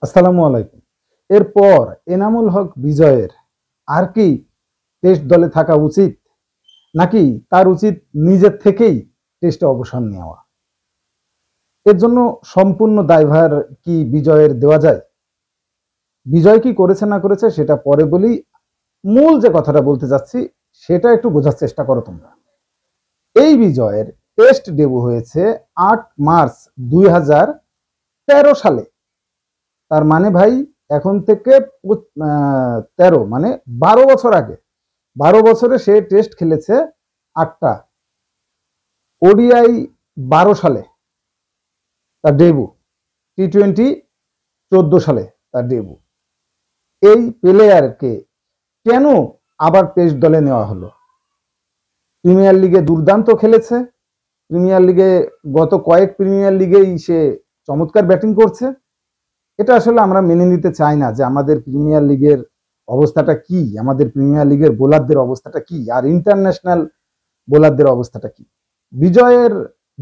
আসসালামু আলাইকুম। এরপর এনামুল হক বিজয়ের আর কি টেস্ট দলে থাকা উচিত, নাকি তার উচিত নিজের থেকেই টেস্টে অবসর নেওয়া? এর জন্য সম্পূর্ণ দায়ভার কি বিজয়ের দেওয়া যায়? বিজয় কি করেছে না করেছে সেটা পরে বলি। মূল যে কথাটা বলতে যাচ্ছি সেটা একটু বোঝার চেষ্টা করো তোমরা। এই বিজয়ের টেস্ট ডেবু হয়েছে ৮ মার্চ ২০১৩ সালে। তার মানে ভাই এখন থেকে ১৩ মানে ১২ বছর আগে। ১২ বছরে সে টেস্ট খেলেছে ৮টা, ওডিআই ১২ সালে তার ডেবু, টি-টোয়েন্টি ১৪ সালে তার ডেবু। এই প্লেয়ারকে কেন আবার টেস্ট দলে নেওয়া হলো? প্রিমিয়ার লিগে দুর্দান্ত খেলেছে, প্রিমিয়ার লিগে গত কয়েক প্রিমিয়ার লিগেই সে চমৎকার ব্যাটিং করছে। এটা আসলে আমরা মেনে নিতে চাই না যে আমাদের প্রিমিয়ার লিগের অবস্থাটা কি, আমাদের প্রিমিয়ার লিগের বোলারদের অবস্থাটা কি, আর ইন্টারন্যাশনাল বোলারদের অবস্থাটা কি। বিজয়ের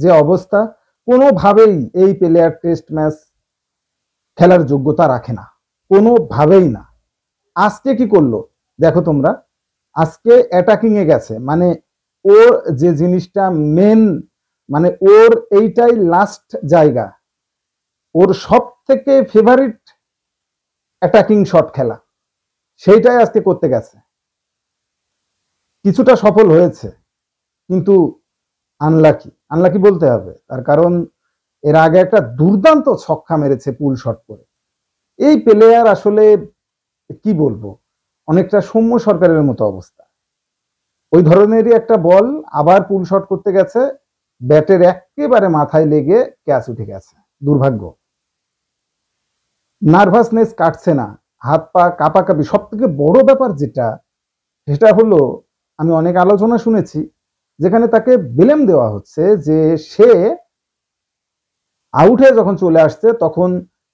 যে অবস্থা, কোনোভাবেই এই প্লেয়ার টেস্ট ম্যাচ খেলার যোগ্যতা রাখে না, কোনোভাবেই না। আজকে কি করলো দেখো তোমরা, আজকে অ্যাটাকিং এ গেছে, মানে ওর যে জিনিসটা মেন, মানে ওর এইটাই লাস্ট জায়গা, ওর সব থেকে ফেভারিট অ্যাটাকিং শট খেলা, সেইটাই আজকে করতে গেছে। কিছুটা সফল হয়েছে, কিন্তু আনলাকি, আনলাকি বলতে হবে, তার কারণ এর আগে একটা দুর্দান্ত ছক্কা মেরেছে পুল শট করে। এই প্লেয়ার আসলে কি বলবো, অনেকটা সৌম্য সরকারের মতো অবস্থা। ওই ধরনেরই একটা বল আবার পুল শট করতে গেছে, ব্যাটের একেবারে মাথায় লেগে ক্যাচ উঠে গেছে। দুর্ভাগ্য। নার্ভাসনেস কাটছে না, হাত পা কাঁপাকাঁপি। সব থেকে বড় ব্যাপার যেটা, সেটা হলো আমি অনেক আলোচনা শুনেছি যেখানে তাকে ব্লেম দেওয়া হচ্ছে যে সে আউট হয়ে যখন চলে আসছে তখন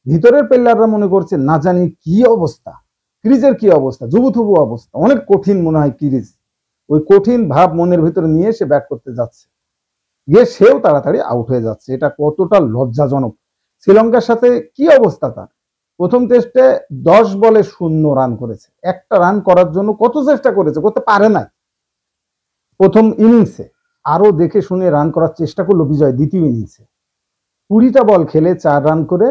ভিতরের প্লেয়াররা মনে করছে না জানি কি অবস্থা, ক্রিজের কি অবস্থা, জুবুথুবু অবস্থা, অনেক কঠিন মনে হয় ক্রিজ। ওই কঠিন ভাব মনের ভিতরে নিয়ে সে ব্যাট করতে যাচ্ছে, গিয়ে সেও তাড়াতাড়ি আউট হয়ে যাচ্ছে। এটা কতটা লজ্জাজনক। শ্রীলঙ্কার সাথে কি অবস্থা তার, প্রথম টেস্টে 10 বলে 0 রান করেছে। একটা রান করার জন্য কত চেষ্টা করেছে, করতে পারে নাই প্রথম ইনিংসে। আরো দেখে শুনে রান করার চেষ্টা করলো বিজয় দ্বিতীয় ইনিংসে। 20টা বল খেলে 4 রান করে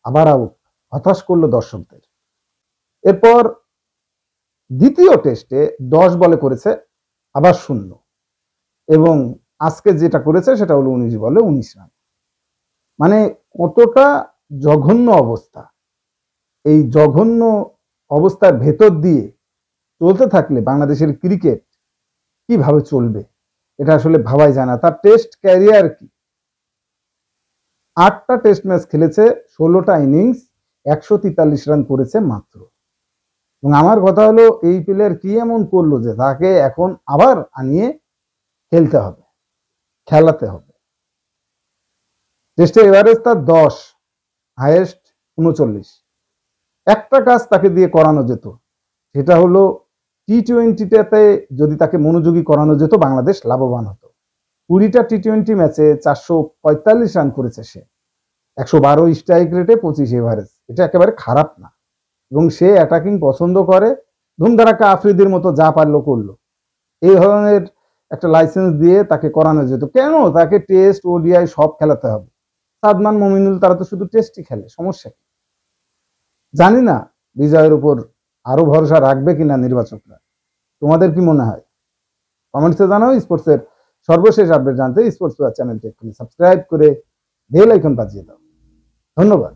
আবার আউট, হতাশ করলো দর্শকদের। এরপর দ্বিতীয় টেস্টে 10 বলে করেছে আবার 0, এবং আজকে যেটা করেছে সেটা হলো 19 বলে 19 রান। মানে কতটা জঘন্য অবস্থা। এই জঘন্য অবস্থার ভেতর দিয়ে চলতে থাকলে বাংলাদেশের ক্রিকেট কিভাবে চলবে এটা আসলে ভাবাই যায় না। তার টেস্ট ক্যারিয়ার কি, 8টা টেস্ট ম্যাচ খেলেছে, 16টা ইনিংস, 143 রান করেছে মাত্র। এবং আমার কথা হলো এই প্লেয়ার কি এমন করলো যে তাকে এখন আবার আনিয়ে খেলতে হবে, খেলাতে হবে। টেস্টে এভারেজ তার 10, হাইয়েস্ট 39। একটা কাজ তাকে দিয়ে করানো যেত, সেটা হলো টি-20টাতে যদি তাকে মনোযোগী করানো যেত বাংলাদেশ লাভবান হতো। 20টা টি-20 ম্যাচে 445 রান করেছে সে, 112 স্ট্রাইক রেটে, 25 এভারেজ। এটা একেবারে খারাপ না। এবং সে অ্যাটাকিং পছন্দ করে, ধুমধারাক্কা আফ্রিদির মতো যা পারলো করলো। এই ধরনের একটা লাইসেন্স দিয়ে তাকে করানো যেত। কেন তাকে টেস্ট ওডিআই সব খেলাতে হবে? সাদমান, মমিনুল তারা তো শুধু টেস্টই খেলে, সমস্যা কি? জানি না বিজয়ের উপর আরো ভরসা রাখবে কিনা নির্বাচকরা। তোমাদের কি মনে হয়? কমেন্টসে জানাও। স্পোর্টসের সর্বশেষ আপডেট জানতে স্পোর্টস চ্যানেলটি এক্ষুনি সাবস্ক্রাইব করে বেল আইকন বাজিয়ে দাও। ধন্যবাদ।